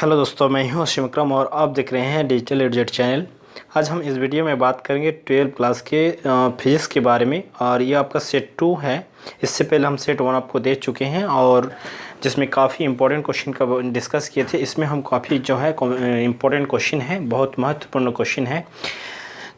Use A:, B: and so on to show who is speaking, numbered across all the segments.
A: Hello दोस्तों, मैं हूं असीम अकरम और आप देख रहे हैं डिजिटल एडजेट चैनल। आज हम इस वीडियो में बात करेंगे 12 क्लास के फिजिक्स के बारे में। और ये आपका सेट 2 है। इससे पहले हम सेट 1 आपको दे चुके हैं और जिसमें काफ़ी इंपॉर्टेंट क्वेश्चन का डिस्कस किए थे। इसमें हम काफ़ी जो है इंपॉर्टेंट क्वेश्चन है, बहुत महत्वपूर्ण क्वेश्चन है,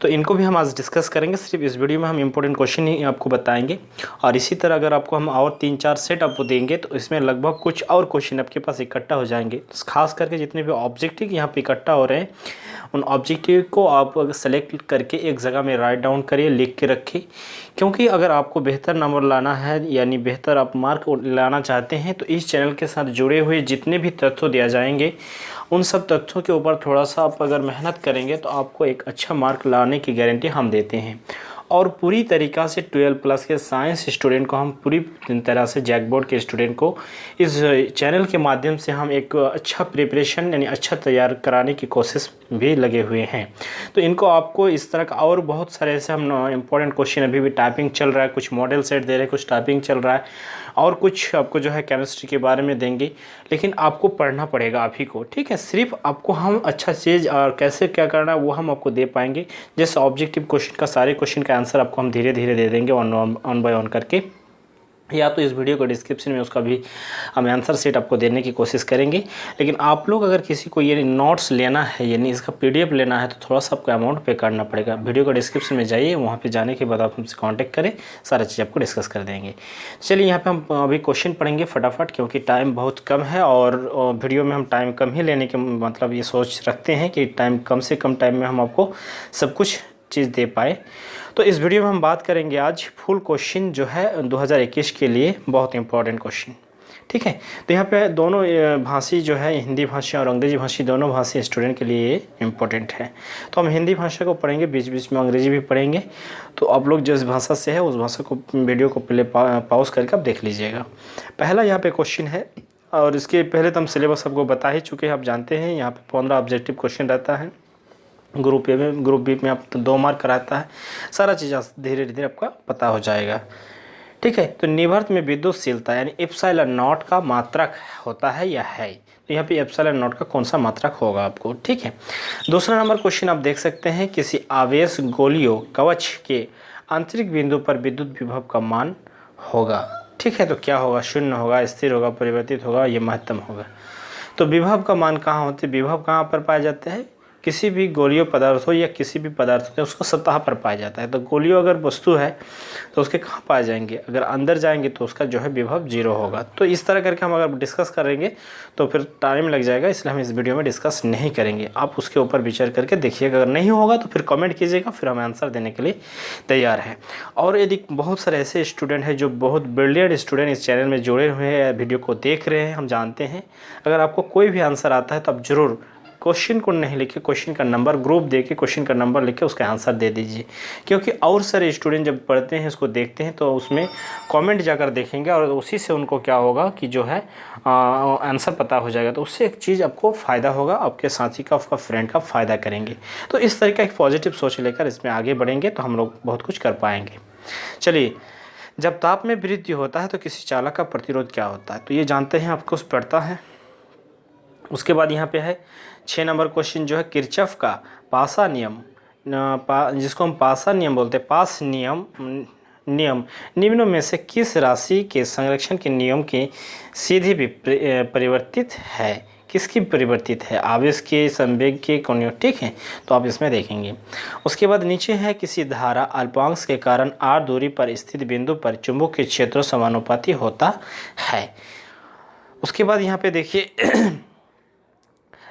A: तो इनको भी हम आज डिस्कस करेंगे। सिर्फ इस वीडियो में हम इंपॉर्टेंट क्वेश्चन ही आपको बताएंगे। और इसी तरह अगर आपको हम और 3-4 सेट आपको देंगे तो इसमें लगभग कुछ और क्वेश्चन आपके पास इकट्ठा हो जाएंगे। खास करके जितने भी ऑब्जेक्टिव यहाँ पे इकट्ठा हो रहे हैं उन ऑब्जेक्टिव को आप सेलेक्ट करके एक जगह में राइट डाउन करिए, लिख के रखिए। क्योंकि अगर आपको बेहतर नंबर लाना है यानी बेहतर आप मार्क लाना चाहते हैं तो इस चैनल के साथ जुड़े हुए जितने भी तथ्य दिया जाएंगे उन सब तथ्यों के ऊपर थोड़ा सा आप अगर मेहनत करेंगे तो आपको एक अच्छा मार्क लाने की गारंटी हम देते हैं। और पूरी तरीक़ा से 12 प्लस के साइंस स्टूडेंट को हम पूरी तरह से जैकबोर्ड के स्टूडेंट को इस चैनल के माध्यम से हम एक अच्छा प्रिपरेशन यानी अच्छा तैयार कराने की कोशिश भी लगे हुए हैं। तो इनको आपको इस तरह का और बहुत सारे ऐसे हम इंपॉर्टेंट क्वेश्चन, अभी भी टाइपिंग चल रहा है, कुछ मॉडल सेट दे रहे हैं, कुछ टाइपिंग चल रहा है और कुछ आपको जो है केमिस्ट्री के बारे में देंगे। लेकिन आपको पढ़ना पड़ेगा आप ही को, ठीक है। सिर्फ आपको हम अच्छा चीज़ और कैसे क्या करना है वो हम आपको दे पाएंगे। जैसे ऑब्जेक्टिव क्वेश्चन का सारे क्वेश्चन का आंसर आपको हम धीरे धीरे दे देंगे वन बाय वन करके, या तो इस वीडियो को डिस्क्रिप्शन में उसका भी हम आंसर सेट आपको देने की कोशिश करेंगे। लेकिन आप लोग अगर किसी को ये नोट्स लेना है यानी इसका पीडीएफ लेना है तो थोड़ा सा आपको अमाउंट पे करना पड़ेगा। वीडियो को डिस्क्रिप्शन में जाइए, वहाँ पे जाने के बाद आप हमसे कांटेक्ट करें, सारा चीज़ आपको डिस्कस कर देंगे। चलिए यहाँ पे हम अभी क्वेश्चन पढ़ेंगे फटाफट, क्योंकि टाइम बहुत कम है और वीडियो में हम टाइम कम ही लेने के मतलब ये सोच रखते हैं कि टाइम कम से कम टाइम में हम आपको सब कुछ चीज़ दे पाए। तो इस वीडियो में हम बात करेंगे आज फुल क्वेश्चन जो है 2021 के लिए बहुत इंपॉर्टेंट क्वेश्चन, ठीक है। तो यहाँ पे दोनों भाषी जो है, हिंदी भाषी और अंग्रेजी भाषी, दोनों भाषी स्टूडेंट के लिए इम्पोर्टेंट है। तो हम हिंदी भाषा को पढ़ेंगे, बीच बीच में अंग्रेजी भी पढ़ेंगे। तो आप लोग जिस भाषा से है उस भाषा को वीडियो को पहले पॉज करके आप देख लीजिएगा। पहला यहाँ पे क्वेश्चन है और इसके पहले तो हम सिलेबस आपको बता ही चुके हैं, आप जानते हैं। यहाँ पे 15 ऑब्जेक्टिव क्वेश्चन रहता है। ग्रुप ए में, ग्रुप बी में आप 2 मार्क कराता है। सारा चीज़ धीरे धीरे आपका पता हो जाएगा, ठीक है। तो निवर्त में विद्युतशीलता यानी एप्सिलॉन नॉट का मात्रक होता है या है, तो यहाँ पे एप्सिलॉन नॉट का कौन सा मात्रक होगा आपको, ठीक है। दूसरा नंबर क्वेश्चन आप देख सकते हैं, किसी आवेश गोलीय कवच के आंतरिक बिंदु पर विद्युत विभव का मान होगा, ठीक है। तो क्या होगा? शून्य होगा, स्थिर होगा, परिवर्तित होगा, ये महत्तम होगा। तो विभव का मान कहाँ होते हैं? विभव कहाँ पर पाए जाते हैं? किसी भी गोलीय पदार्थ हो या किसी भी पदार्थ हो उसको सतह पर पाया जाता है। तो गोलीय अगर वस्तु है तो उसके कहाँ पाए जाएंगे? अगर अंदर जाएंगे तो उसका जो है विभव 0 होगा। तो इस तरह करके हम अगर डिस्कस करेंगे तो फिर टाइम लग जाएगा, इसलिए हम इस वीडियो में डिस्कस नहीं करेंगे। आप उसके ऊपर विचार करके देखिएगा, अगर नहीं होगा तो फिर कमेंट कीजिएगा, फिर हम आंसर देने के लिए तैयार हैं। और यदि बहुत सारे ऐसे स्टूडेंट हैं जो बहुत ब्रिलियंट स्टूडेंट इस चैनल में जुड़े हुए हैं, वीडियो को देख रहे हैं, हम जानते हैं। अगर आपको कोई भी आंसर आता है तो आप ज़रूर क्वेश्चन को नहीं लिखे, क्वेश्चन का नंबर ग्रुप देके क्वेश्चन का नंबर लिख के उसका आंसर दे दीजिए। क्योंकि और सारे स्टूडेंट जब पढ़ते हैं, इसको देखते हैं, तो उसमें कमेंट जाकर देखेंगे और उसी से उनको क्या होगा कि जो है आंसर पता हो जाएगा। तो उससे एक चीज़ आपको फ़ायदा होगा, आपके साथी का, आपका फ्रेंड का फ़ायदा करेंगे। तो इस तरह का एक पॉजिटिव सोच लेकर इसमें आगे बढ़ेंगे तो हम लोग बहुत कुछ कर पाएंगे। चलिए, जब ताप में वृद्धि होता है तो किसी चालक का प्रतिरोध क्या होता है? तो ये जानते हैं, आपको पढ़ता है। उसके बाद यहाँ पे है 6 नंबर क्वेश्चन जो है, किरचॉफ का पासा नियम, जिसको हम पासा नियम बोलते हैं, पास नियम निम्नों में से किस राशि के संरक्षण के नियम की सीधी भी परिवर्तित है? किसकी परिवर्तित है? आवेश के, संवेग के, कौन, ठीक है। तो आप इसमें देखेंगे। उसके बाद नीचे है, किसी धारा अल्पांश के कारण r दूरी पर स्थित बिंदु पर चुंबकीय क्षेत्र समानुपाती होता है। उसके बाद यहाँ पे देखिए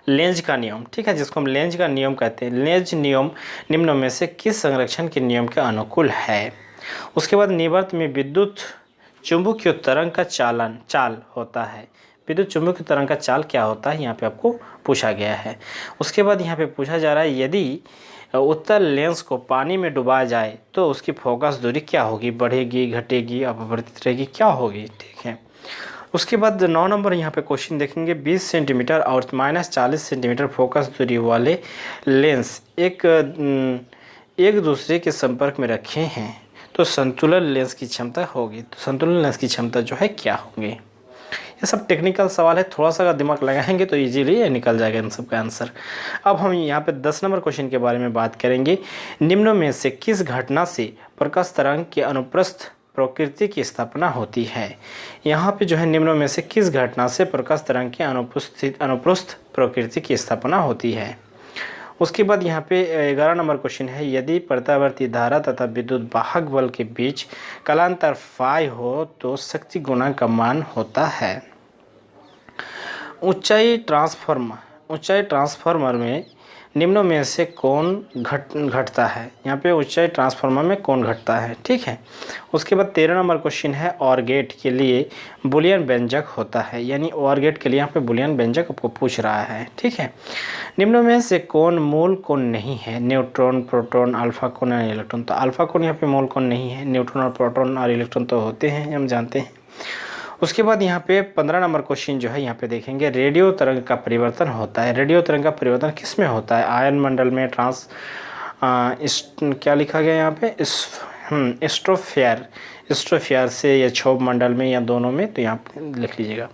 A: लेंज का नियम, ठीक है, जिसको हम लेंज का नियम कहते हैं। लेंज नियम निम्नों में से किस संरक्षण के नियम के अनुकूल है? उसके बाद निवर्त में विद्युत चुंबकीय तरंग का चाल होता है। विद्युत चुंबकीय तरंग का चाल क्या होता है, यहाँ पे आपको पूछा गया है। उसके बाद यहाँ पे पूछा जा रहा है, यदि उत्तल लेंस को पानी में डुबाया जाए तो उसकी फोकस दूरी क्या होगी? बढ़ेगी, घटेगी, अपरिवर्तित रहेगी, क्या होगी, ठीक है। उसके बाद 9 नंबर यहाँ पे क्वेश्चन देखेंगे, 20 सेंटीमीटर और -40 सेंटीमीटर फोकस दूरी वाले लेंस एक दूसरे के संपर्क में रखे हैं तो संतुलन लेंस की क्षमता होगी। तो संतुलन लेंस की क्षमता जो है क्या होगी? ये सब टेक्निकल सवाल है, थोड़ा सा अगर दिमाग लगाएंगे तो इजीली ये निकल जाएगा इन सब का आंसर। अब हम यहाँ पे 10 नंबर क्वेश्चन के बारे में बात करेंगे। निम्नों में से किस घटना से प्रकाश तरंग के अनुप्रस्थ प्रकृति की स्थापना होती है? यहाँ पे जो है निम्नों में से किस घटना से प्रकाश तरंग के अनुप्रस्थ प्रकृति की स्थापना होती है। उसके बाद यहाँ पे 11 नंबर क्वेश्चन है, यदि प्रत्यावर्ती धारा तथा विद्युत वाहक बल के बीच कालांतर फाई हो तो शक्ति गुणांक का मान होता है। ऊंचाई ट्रांसफार्मर में निम्नों में से कौन घटता है? यहाँ पे ऊंचाई ट्रांसफार्मर में कौन घटता है, ठीक है। उसके बाद 13 नंबर क्वेश्चन है, और गेट के लिए बुलियन व्यंजक होता है, यानी और गेट के लिए यहाँ पे बुलियन व्यंजक आपको पूछ रहा है, ठीक है। निम्नों में से कौन मूल कौन नहीं है? न्यूट्रॉन, प्रोटॉन, अल्फा कौन और इलेक्ट्रॉन। तो अल्फा कौन यहाँ पे मूल कौन नहीं है, न्यूट्रॉन और प्रोटॉन और इलेक्ट्रॉन तो होते हैं, हम जानते हैं। उसके बाद यहाँ पे 15 नंबर क्वेश्चन जो है यहाँ पे देखेंगे, रेडियो तरंग का परिवर्तन होता है। रेडियो तरंग का परिवर्तन किस में होता है? आयन मंडल में, क्या लिखा गया यहाँ पे, स्ट्रोफियर से, या क्षोभ मंडल में, या दोनों में, तो यहाँ पे लिख लीजिएगा।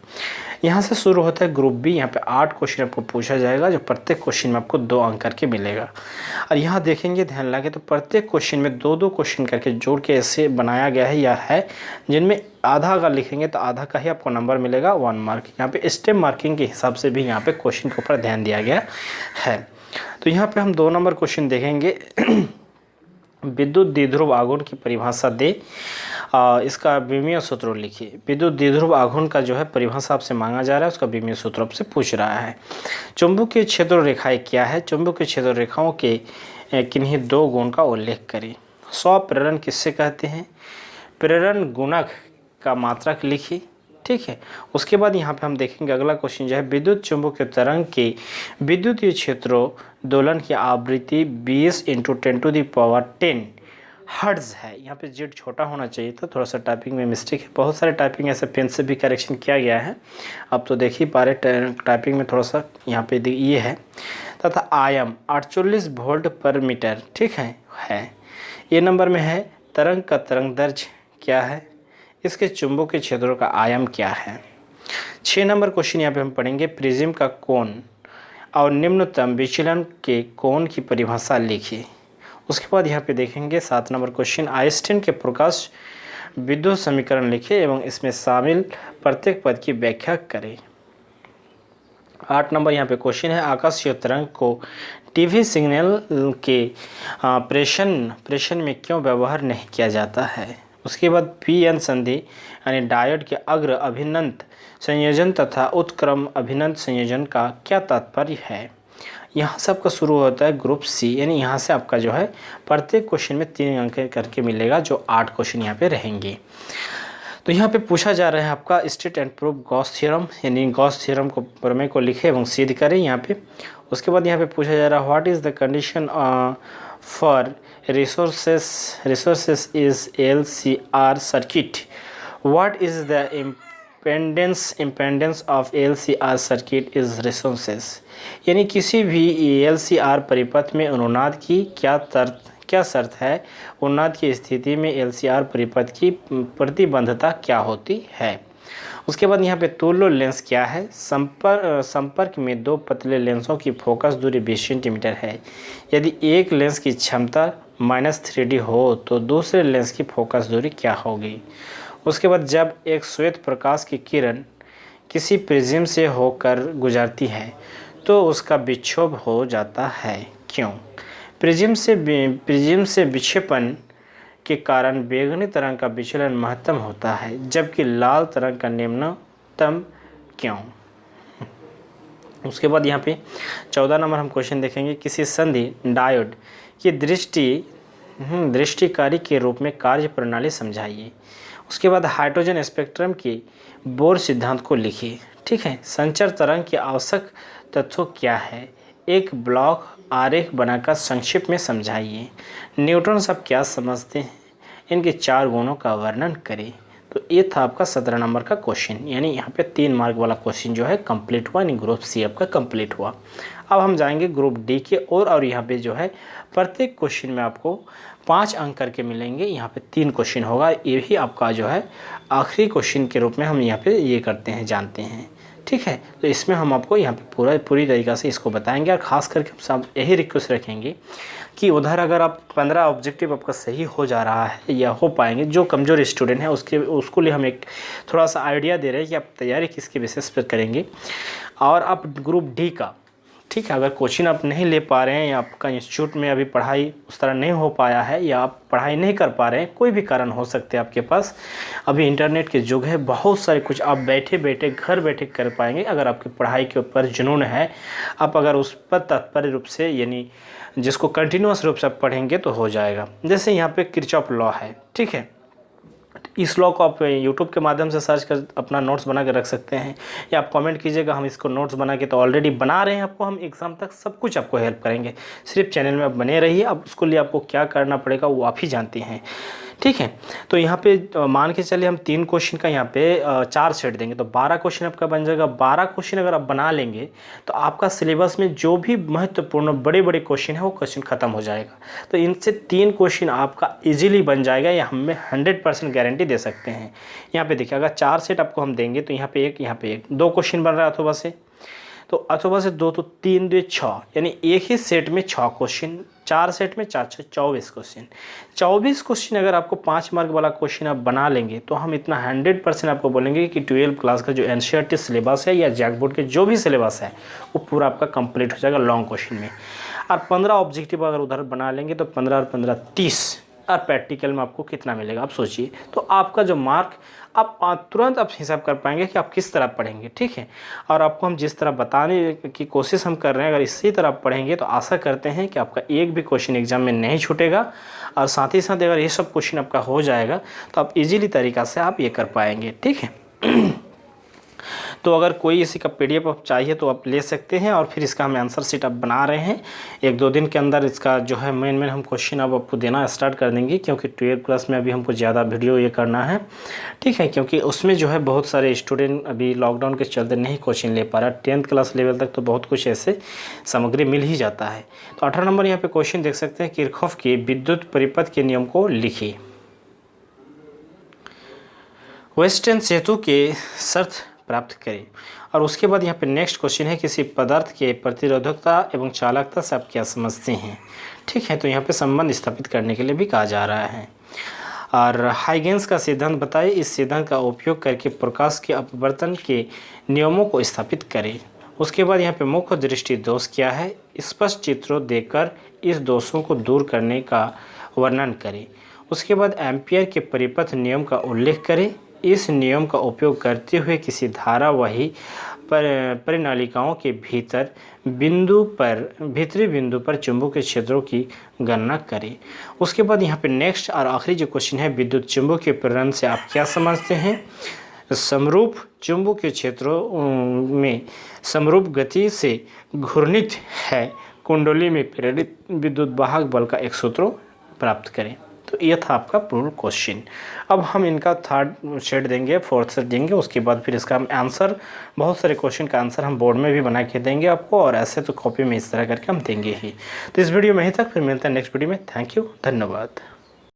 A: यहाँ से शुरू होता है ग्रुप बी। यहाँ पे 8 क्वेश्चन आपको पूछा जाएगा, जो प्रत्येक क्वेश्चन में आपको 2 अंक करके मिलेगा। और यहाँ देखेंगे ध्यान लगे तो प्रत्येक क्वेश्चन में 2-2 क्वेश्चन करके जोड़ के ऐसे बनाया गया है, या है जिनमें आधा अगर लिखेंगे तो आधा का ही आपको नंबर मिलेगा 1 मार्क। यहाँ पे स्टेप मार्किंग के हिसाब से भी यहाँ पे क्वेश्चन के ऊपर ध्यान दिया गया है। तो यहाँ पे हम 2 नंबर क्वेश्चन देखेंगे। विद्युत द्विध्रुव आघूर्ण की परिभाषा दे, इसका विमीय सूत्र लिखिए। विद्युत द्विध्रुव आघूर्ण का जो है परिभाषा आपसे मांगा जा रहा है, उसका विमीय सूत्र आपसे पूछ रहा है। चुंबकीय क्षेत्र रेखाएं क्या है? चुंबकीय क्षेत्र रेखाओं के किन्हीं 2 गुण का उल्लेख करें। स्व प्रेरण किससे कहते हैं? प्रेरण गुणक का मात्रक लिखिए, ठीक है। उसके बाद यहाँ पे हम देखेंगे अगला क्वेश्चन जो है, विद्युत चुंबकीय तरंग के विद्युतीय क्षेत्रों दोलन की आवृत्ति 20 × 10⁻10 हर्ट्ज है। यहाँ पे जेड छोटा होना चाहिए था, थोड़ा सा टाइपिंग में मिस्टेक है। बहुत सारे टाइपिंग ऐसे पेन से भी करेक्शन किया गया है, अब तो देख ही पा रहे टाइपिंग में थोड़ा सा यहाँ पे ये है। तथा आयाम 48 वोल्ट पर मीटर, ठीक है। ये नंबर में है। तरंग का तरंग दैर्ध्य क्या है? इसके चुंबकीय क्षेत्रों का आयाम क्या है? 6 नंबर क्वेश्चन यहाँ पे हम पढ़ेंगे, प्रिज्म का कोण और निम्नतम विचलन के कोण की परिभाषा लिखिए। उसके बाद यहाँ पे देखेंगे 7 नंबर क्वेश्चन, आइंस्टीन के प्रकाश विद्युत समीकरण लिखे एवं इसमें शामिल प्रत्येक पद की व्याख्या करें। 8 नंबर यहाँ पे क्वेश्चन है, आकाशीय तरंग को टीवी सिग्नल के प्रेषण में क्यों व्यवहार नहीं किया जाता है? उसके बाद पी-एन संधि यानी डायोड के अग्र अभिनंत संयोजन तथा उत्क्रम अभिनंत संयोजन का क्या तात्पर्य है? यहाँ से आपका शुरू होता है ग्रुप सी, यानी यहाँ से आपका जो है प्रत्येक क्वेश्चन में 3 अंक करके मिलेगा, जो 8 क्वेश्चन यहाँ पे रहेंगे। तो यहाँ पे पूछा जा रहा है आपका state and prove Gauss theorem, यानी गॉस थ्योरम को प्रमेय को लिखे एवं सिद्ध करें यहाँ पे। उसके बाद यहाँ पे पूछा जा रहा है what is the condition for resources is LCR circuit. What is the impedance of LCR circuit is resources. यानी किसी भी LCR परिपथ में अनुनाद की क्या शर्त है? अनुनाद की स्थिति में LCR परिपथ की प्रतिबंधता क्या होती है? उसके बाद यहाँ पे तुल्य लेंस क्या है? संपर्क में 2 पतले लेंसों की फोकस दूरी 20 सेंटीमीटर है। यदि एक लेंस की क्षमता -3D हो तो दूसरे लेंस की फोकस दूरी क्या होगी? उसके बाद जब एक श्वेत प्रकाश की किरण किसी प्रिज्म से होकर गुजरती है तो उसका विक्षोभ हो जाता है, क्यों? प्रिज्म से विक्षेपण के कारण बैंगनी तरंग का विचलन महत्तम होता है, जबकि लाल तरंग का निम्नतम, क्यों? उसके बाद यहाँ पे 14 नंबर हम क्वेश्चन देखेंगे, किसी संधि डायोड की दृष्टिकारी के रूप में कार्य प्रणाली समझाइए। उसके बाद हाइड्रोजन स्पेक्ट्रम के बोर सिद्धांत को लिखिए, ठीक है। संचार तरंग के आवश्यक तत्व क्या है? एक ब्लॉक आरेख बनाकर संक्षिप्त में समझाइए। न्यूट्रॉन सब क्या समझते हैं? इनके 4 गुणों का वर्णन करें। तो ये था आपका 17 नंबर का क्वेश्चन, यानी यहाँ पे 3 मार्क वाला क्वेश्चन जो है कंप्लीट हुआ, यानी ग्रुप सी आपका कंप्लीट हुआ। अब हम जाएंगे ग्रुप डी के और यहाँ पे जो है प्रत्येक क्वेश्चन में आपको 5 अंक करके मिलेंगे। यहाँ पे 3 क्वेश्चन होगा, ये भी आपका जो है आखिरी क्वेश्चन के रूप में हम यहाँ पे ये करते हैं, जानते हैं, ठीक है। तो इसमें हम आपको यहाँ पे पूरी तरीक़ा से इसको बताएंगे और ख़ास करके हम सब यही रिक्वेस्ट रखेंगे कि उधर अगर आप 15 ऑब्जेक्टिव आपका सही हो जा रहा है या हो पाएंगे, जो कमज़ोर स्टूडेंट है उसको लिए हम एक थोड़ा सा आइडिया दे रहे हैं कि आप तैयारी किसके बेसिस पर करेंगे। और आप ग्रुप डी का, ठीक है, अगर कोचिंग आप नहीं ले पा रहे हैं या आपका इंस्टीट्यूट में अभी पढ़ाई उस तरह नहीं हो पाया है या आप पढ़ाई नहीं कर पा रहे हैं, कोई भी कारण हो सकते हैं आपके पास, अभी इंटरनेट के युग है, बहुत सारे कुछ आप बैठे बैठे घर बैठे कर पाएंगे। अगर आपकी पढ़ाई के ऊपर जुनून है, आप अगर उस पर तत्पर रूप से, यानी जिसको कंटिन्यूअस रूप से आप पढ़ेंगे तो हो जाएगा। जैसे यहाँ पे किरचॉफ लॉ है, ठीक है, इस लॉ को आप यूट्यूब के माध्यम से सर्च कर अपना नोट्स बना के रख सकते हैं, या आप कमेंट कीजिएगा, हम इसको नोट्स बना के तो ऑलरेडी बना रहे हैं, आपको हम एग्ज़ाम तक सब कुछ आपको हेल्प करेंगे। सिर्फ चैनल में आप बने रहिए, अब उसको लिए आपको क्या करना पड़ेगा वो आप ही जानते हैं, ठीक है। तो यहाँ पे मान के चलिए हम 3 क्वेश्चन का यहाँ पे 4 सेट देंगे तो 12 क्वेश्चन आपका बन जाएगा। 12 क्वेश्चन अगर आप बना लेंगे तो आपका सिलेबस में जो भी महत्वपूर्ण बड़े बड़े क्वेश्चन है वो क्वेश्चन खत्म हो जाएगा। तो इनसे 3 क्वेश्चन आपका इजीली बन जाएगा, या हमें 100% गारंटी दे सकते हैं। यहाँ पे देखिए, अगर 4 सेट आपको हम देंगे तो यहाँ पे एक 2 क्वेश्चन बन रहा है अथवा से, तो अथवा से 2 तो 3 2 6, यानी एक ही सेट में 6 क्वेश्चन, 4 सेट में 4 6 24 क्वेश्चन। 24 क्वेश्चन अगर आपको 5 मार्क वाला क्वेश्चन आप बना लेंगे तो हम इतना 100% आपको बोलेंगे कि 12 क्लास का जो एनसीईआरटी सिलेबस है या जैक बोर्ड के जो भी सिलेबस है वो पूरा आपका कंप्लीट हो जाएगा लॉन्ग क्वेश्चन में। और 15 ऑब्जेक्टिव अगर उधर बना लेंगे तो 15 और 15 30, और प्रैक्टिकल में आपको कितना मिलेगा आप सोचिए। तो आपका जो मार्क आप तुरंत आप हिसाब कर पाएंगे कि आप किस तरह पढ़ेंगे, ठीक है। और आपको हम जिस तरह बताने की कोशिश हम कर रहे हैं, अगर इसी तरह पढ़ेंगे तो आशा करते हैं कि आपका एक भी क्वेश्चन एग्जाम में नहीं छूटेगा। और साथ ही साथ अगर ये सब क्वेश्चन आपका हो जाएगा तो आप इजीली तरीक़ा से आप ये कर पाएंगे, ठीक है। तो अगर कोई इसी का PDF आप चाहिए तो आप ले सकते हैं, और फिर इसका हम आंसर शीट आप बना रहे हैं। 1-2 दिन के अंदर इसका जो है मेन हम क्वेश्चन अब आपको देना स्टार्ट कर देंगे, क्योंकि 12 क्लास में अभी हमको ज़्यादा वीडियो ये करना है, ठीक है, क्योंकि उसमें जो है बहुत सारे स्टूडेंट अभी लॉकडाउन के चलते नहीं कोचिंग ले पा रहा। 10th क्लास लेवल तक तो बहुत कुछ ऐसे सामग्री मिल ही जाता है। तो 18 नंबर यहाँ पर क्वेश्चन देख सकते हैं, किरचॉफ के विद्युत परिपथ के नियम को लिखिए। वेस्टर्न सेतु के शर्त प्राप्त करें। और उसके बाद यहाँ पे नेक्स्ट क्वेश्चन है, किसी पदार्थ के प्रतिरोधकता एवं चालकता से आप क्या समझते हैं, ठीक है। तो यहाँ पे संबंध स्थापित करने के लिए भी कहा जा रहा है। और हाइगेंस का सिद्धांत बताइए, इस सिद्धांत का उपयोग करके प्रकाश के अपवर्तन के नियमों को स्थापित करें। उसके बाद यहाँ पे मुख्य दृष्टि दोष क्या है, स्पष्ट चित्रों देकर इस दोषों को दूर करने का वर्णन करें। उसके बाद एम्पियर के परिपथ नियम का उल्लेख करें। इस नियम का उपयोग करते हुए किसी धारावाही परिनालिकाओं के भीतरी बिंदु पर चुंबकीय क्षेत्रों की गणना करें। उसके बाद यहाँ पे नेक्स्ट और आखिरी जो क्वेश्चन है, विद्युत चुंबकीय प्रेरण से आप क्या समझते हैं। समरूप चुंबकीय क्षेत्रों में समरूप गति से घूर्णित है कुंडली में प्रेरित विद्युत वाहक बल का एक सूत्र प्राप्त करें। तो ये था आपका पूर्ण क्वेश्चन। अब हम इनका 3rd सेट देंगे, 4th सेट देंगे, उसके बाद फिर इसका हम आंसर, बहुत सारे क्वेश्चन का आंसर हम बोर्ड में भी बना के देंगे आपको, और ऐसे तो कॉपी में इस तरह करके हम देंगे ही। तो इस वीडियो में यहीं तक, फिर मिलते हैं नेक्स्ट वीडियो में। थैंक यू, धन्यवाद।